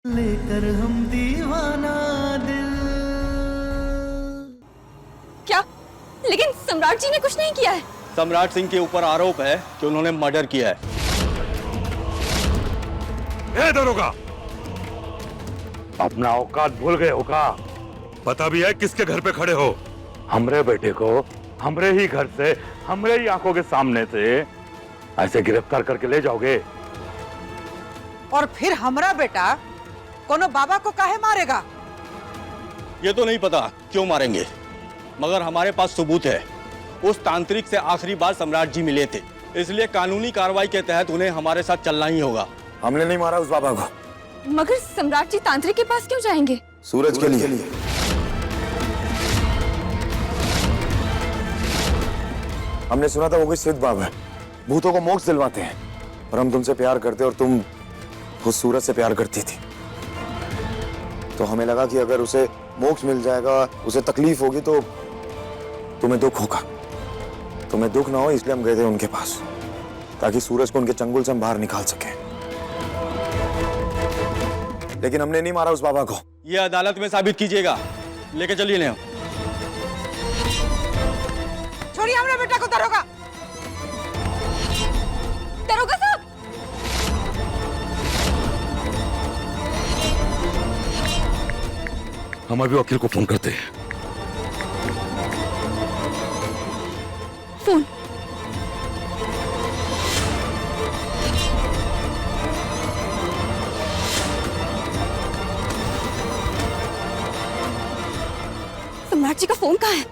लेकर हम दीवाना दिल। क्या? लेकिन सम्राट जी ने कुछ नहीं किया है। सम्राट सिंह के ऊपर आरोप है कि उन्होंने मर्डर किया है। दरोगा, अपना औकात भूल गए हो का? पता भी है किसके घर पे खड़े हो? हमरे बेटे को हमरे ही घर से, हमरे ही आंखों के सामने से ऐसे गिरफ्तार करके ले जाओगे? और फिर हमारा बेटा कोनो बाबा को काहे मारेगा? ये तो नहीं पता क्यों मारेंगे, मगर हमारे पास सबूत है। उस तांत्रिक से आखिरी बार सम्राट जी मिले थे, इसलिए कानूनी कार्रवाई के तहत उन्हें हमारे साथ चलना ही होगा। हमने नहीं मारा उस बाबा को। मगर सम्राट जी तांत्रिक के पास क्यों जाएंगे? सूरज के लिए। हमने सुना था वो कोई सिद्ध बाबा है, भूतों को मोक्ष दिलवाते हैं। और हम तुमसे प्यार करते और तुम उस सूरज से प्यार करती थी, तो हमें लगा कि अगर उसे मोक्ष मिल जाएगा, उसे तकलीफ होगी तो तुम्हें दुख होगा। तुम्हें दुख ना हो इसलिए हम गए थे उनके पास, ताकि सूरज को उनके चंगुल से हम बाहर निकाल सके। लेकिन हमने नहीं मारा उस बाबा को। ये अदालत में साबित कीजिएगा। लेके चलिए इन्हें। छोड़िए हमारे बेटा को। दरोगा, दरोगा साहब! हम अभी वकील को फोन करते हैं। फोन। सम्राट जी का फोन कहाँ है?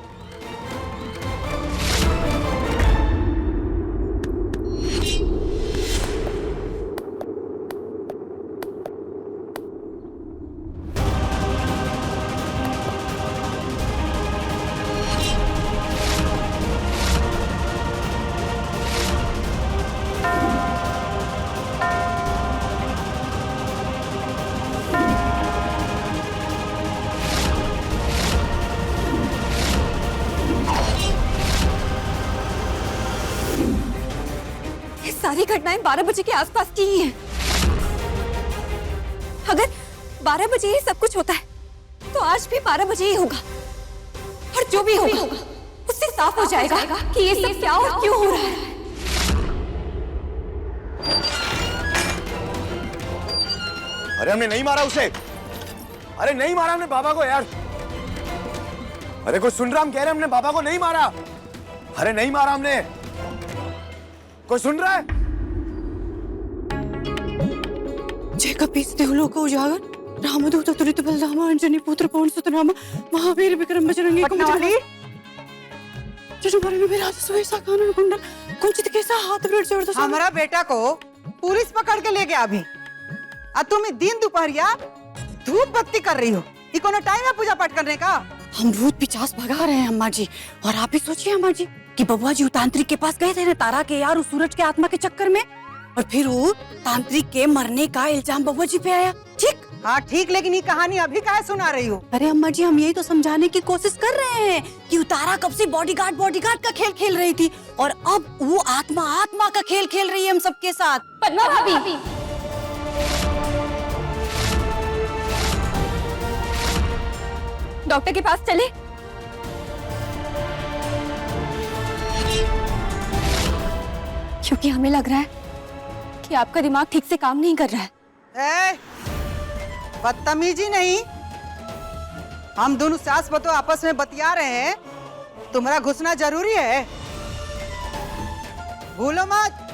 सारी घटनाएं 12 बजे के आसपास की ही हैं। अगर 12 बजे ही सब कुछ होता है, तो आज भी 12 बजे ही होगा। और जो भी होगा, उससे साफ हो जाएगा कि ये सब क्या और क्यों हो रहा है। अरे हमने नहीं मारा उसे। अरे नहीं मारा हमने बाबा को यार। अरे कोई सुन रहा? हम कह रहे हैं हमने बाबा को नहीं मारा। अरे नहीं मारा हमने। कोई सुन रहा है? जय कपीस देवलोक उजागर रामदूत अतुलित बलधाम अंजनी पुत्र पवन सुत नाम महावीर विक्रम बजरंगी कुमति जजुमरण विराज सुवेसा कानन कुंडल कुंचित केसा हाथ वृष जोड़। हमारा बेटा को पुलिस पकड़ के ले गया अभी, और तुम दिन दोपहरिया धूप बत्ती कर रही हो। ये कोनो टाइम है पूजा पाठ करने का? हम भूत पिचास भगा रहे हैं अम्मा जी। और आप ही सोचिए अम्मा जी कि बबुआ जी तांत्रिक के पास गए थे ना, तारा के यार उस सूरज के आत्मा के चक्कर में, और फिर वो तांत्रिक के मरने का इल्जाम बबुआ जी पे आया। ठीक? हाँ ठीक, लेकिन ये कहानी अभी काहे सुना रही हो? अरे अम्मा जी, हम यही तो समझाने की कोशिश कर रहे हैं कि तारा कब से बॉडीगार्ड का खेल खेल रही थी, और अब वो आत्मा का खेल खेल रही है हम सबके साथ। पद्मा भाभी, डॉक्टर के पास चले। क्योंकि हमें लग रहा है कि आपका दिमाग ठीक से काम नहीं कर रहा है। बदतमीजी नहीं, हम दोनों सास बतो आपस में बतिया रहे हैं। तुम्हारा घुसना जरूरी है। भूलो मत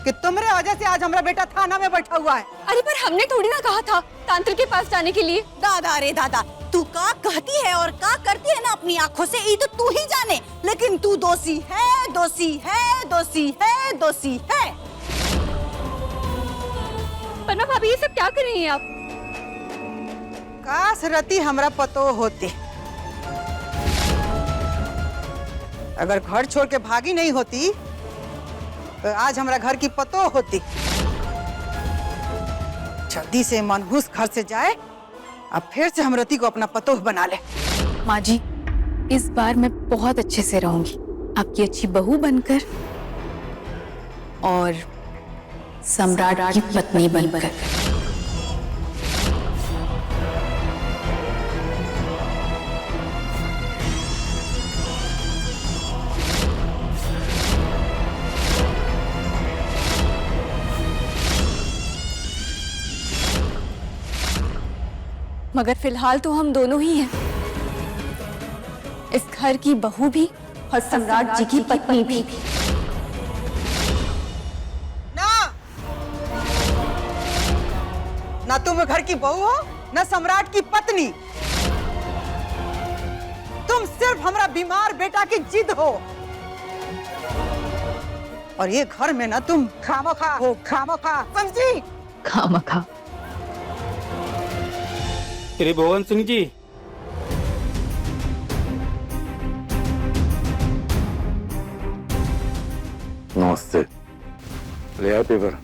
कि तुम्हारे वजह से आज हमारा बेटा थाना में बैठा हुआ है। अरे पर हमने थोड़ी ना कहा था तांत्रिक के पास जाने के लिए। दादा रे दादा, तू का कहती है और का करती है ना अपनी आंखों से, ये तो तू ही जाने। लेकिन तू दोषी है, दोषी है, दोषी है, दोषी है। पन्ना भाभी, ये सब क्या कर रही हैं आप? काश रति हमरा पतो होते। अगर घर छोड़ के भागी नहीं होती तो आज हमारा घर की पतो होती। जल्दी से मनहूस घर से जाए, अब फिर से हम रति को अपना पतोह बना ले। माँ जी, इस बार मैं बहुत अच्छे से रहूंगी, आपकी अच्छी बहू बनकर और सम्राट की पत्नी बनकर। मगर फिलहाल तो हम दोनों ही हैं, इस घर की बहू भी और सम्राट जी की पत्नी भी। ना तुम घर की बहू हो ना सम्राट की पत्नी। तुम सिर्फ हमारा बीमार बेटा की जिद हो, और ये घर में ना तुम खामखा हो, खामखा, समझी? खामखा। त्रिभुवन सिंह जी, नमस्ते। ले आए पेपर?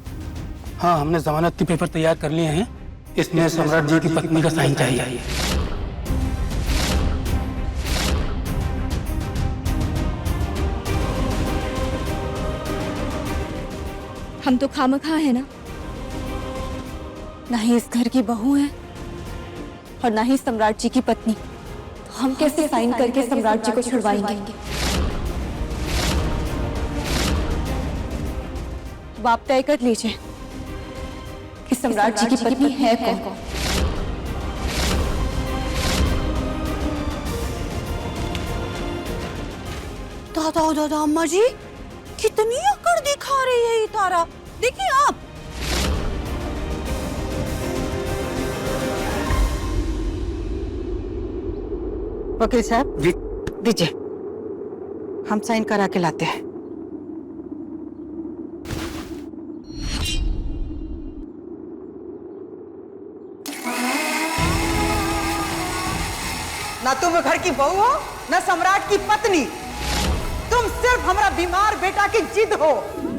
हाँ, हमने जमानत के पेपर तैयार कर लिए हैं। इसमें सम्राट जी की पत्नी का साइन चाहिए। हम तो खामखा है ना, ना ही इस घर की बहू है और ना ही सम्राट जी की पत्नी, तो हम कैसे साइन करके सम्राट जी को छुड़वाएंगे? अब आप तय कर लीजिए कि सम्राट जी की पत्नी है कौन? दादा ओ दादा, अम्मा जी कितनी अकड़ दिखा रही है ये तारा, देखिए आप। वकील साहब जी। दीजिए, हम साइन करा के लाते हैं। ना तुम घर की बहू हो ना सम्राट की पत्नी। तुम सिर्फ हमारा बीमार बेटा की जिद हो,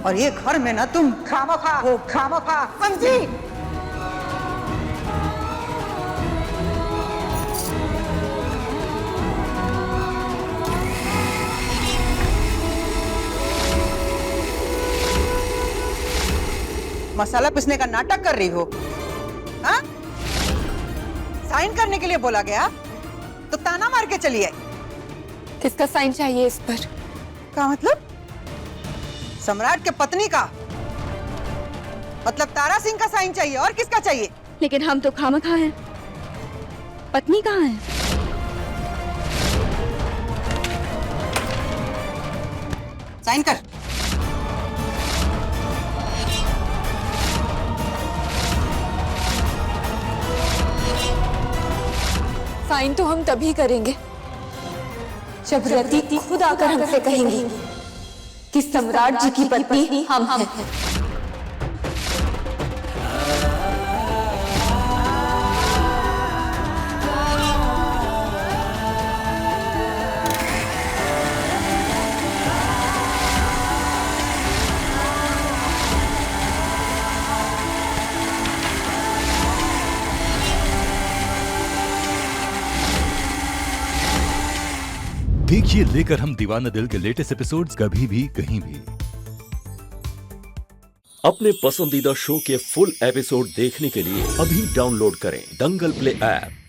और ये घर में ना तुम खामखा हो, खामखा, समझी? मसाला पीसने का नाटक कर रही हो? हाँ? साइन करने के लिए बोला गया तो ताना मार के चली आई। किसका साइन चाहिए इस पर? क्या मतलब? सम्राट के पत्नी का, मतलब तारा सिंह का साइन चाहिए। और किसका चाहिए? लेकिन हम तो खामखा हैं, पत्नी कहाँ है? साइन कर। साइन तो हम तभी करेंगे जब रति खुद आकर हमसे कहेंगी कि सम्राट जी की पत्नी हम हैं। देखिए लेकर हम दीवाना दिल के लेटेस्ट एपिसोड्स कभी भी कहीं भी। अपने पसंदीदा शो के फुल एपिसोड देखने के लिए अभी डाउनलोड करें दंगल प्ले ऐप।